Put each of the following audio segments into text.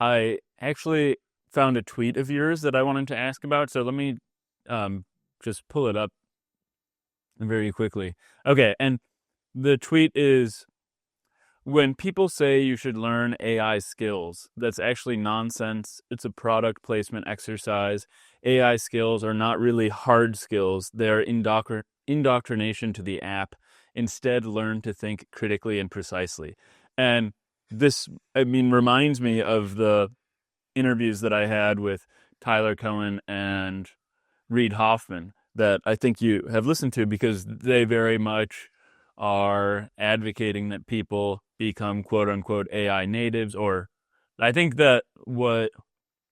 I actually found a tweet of yours that I wanted to ask about. So let me just pull it up very quickly. Okay, and the tweet is, when people say you should learn AI skills, that's actually nonsense. It's a product placement exercise. AI skills are not really hard skills. They're indoctrination to the app. Instead, learn to think critically and precisely. And this, reminds me of the interviews that I had with Tyler Cohen and Reid Hoffman that I think you have listened to, because they very much are advocating that people become quote unquote AI natives. Or I think that what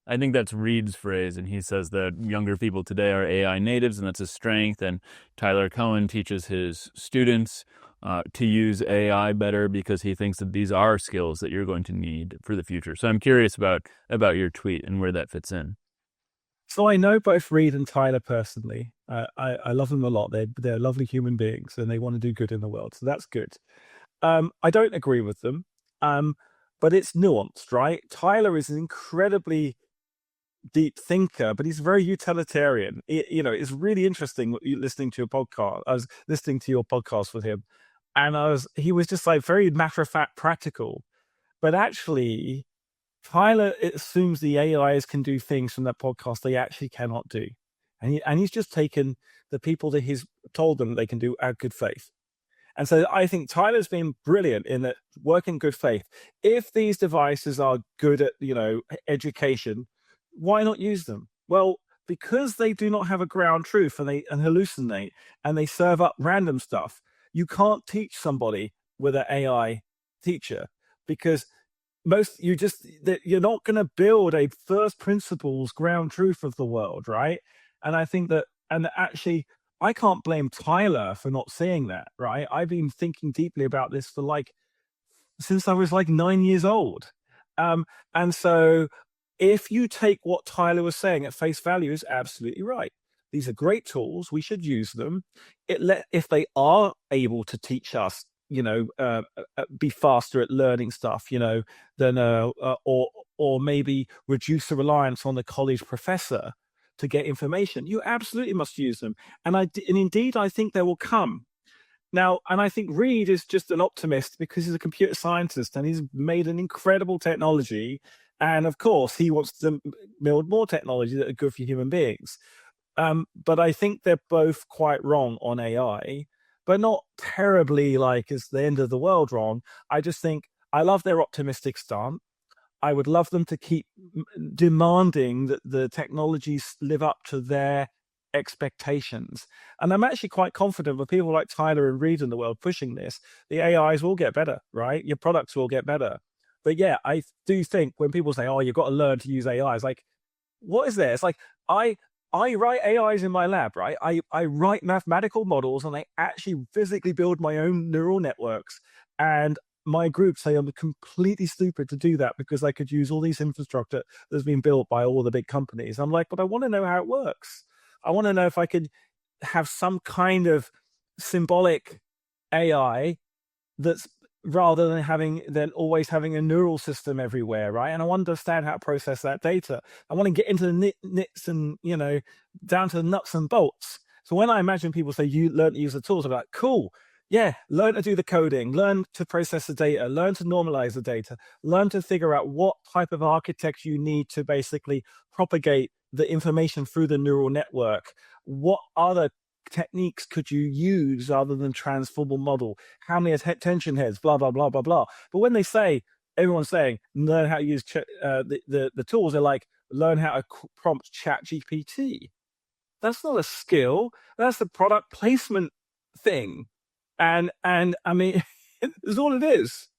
I think that's Reid's phrase, and he says that younger people today are AI natives, and that's a strength. And Tyler Cohen teaches his students to use AI better because he thinks that these are skills that you're going to need for the future. So I'm curious about your tweet and where that fits in. So I know both Reed and Tyler personally. I love them a lot. They're lovely human beings and they want to do good in the world. So that's good. I don't agree with them, but it's nuanced, right? Tyler is an incredibly deep thinker, but he's very utilitarian. It's really interesting listening to your podcast. I was listening to your podcast with him, and he was just like very matter of fact, practical. But actually, Tyler assumes the AIs can do things from that podcast they actually cannot do, and he's just taken the people that he's told them they can do out good faith. And so I think Tyler's been brilliant in that work in good faith. If these devices are good at, education, why not use them? Well, because they do not have a ground truth, and they hallucinate and they serve up random stuff. You can't teach somebody with an AI teacher, because you're not going to build a first principles ground truth of the world, right? And I think that, and actually, I can't blame Tyler for not seeing that, right? I've been thinking deeply about this since I was like 9 years old. And so if you take what Tyler was saying at face value, is absolutely right. These are great tools. We should use them. If they are able to teach us, be faster at learning stuff, than or maybe reduce the reliance on the college professor to get information, you absolutely must use them. And indeed, I think they will come. Now, and I think Reed is just an optimist because he's a computer scientist and he's made an incredible technology. And of course, he wants to build more technology that are good for human beings. But I think they're both quite wrong on AI, but not terribly like it's the end of the world wrong. I just think I love their optimistic stance. I would love them to keep demanding that the technologies live up to their expectations. And I'm actually quite confident with people like Tyler and Reed in the world pushing this, the AIs will get better, right? Your products will get better. But yeah, I do think when people say, oh, you've got to learn to use AI, it's like, what is there? It's like, I write AIs in my lab, right? I write mathematical models and I actually physically build my own neural networks. And my group say I'm completely stupid to do that because I could use all these infrastructure that's been built by all the big companies. I'm like, but I want to know how it works. I want to know if I could have some kind of symbolic AI that's rather than always having a neural system everywhere, right? And I want to understand how to process that data. I want to get into the nits and down to the nuts and bolts. So when I imagine people say you learn to use the tools, I'm like, cool. Yeah, learn to do the coding, learn to process the data, learn to normalize the data, learn to figure out what type of architecture you need to basically propagate the information through the neural network. What other techniques could you use other than transformer model? How many attention heads? Blah, blah, blah, blah, blah. But when they say, everyone's saying, learn how to use the tools, they're like, learn how to prompt chat GPT. That's not a skill. That's the product placement thing. And I mean, it's all it is.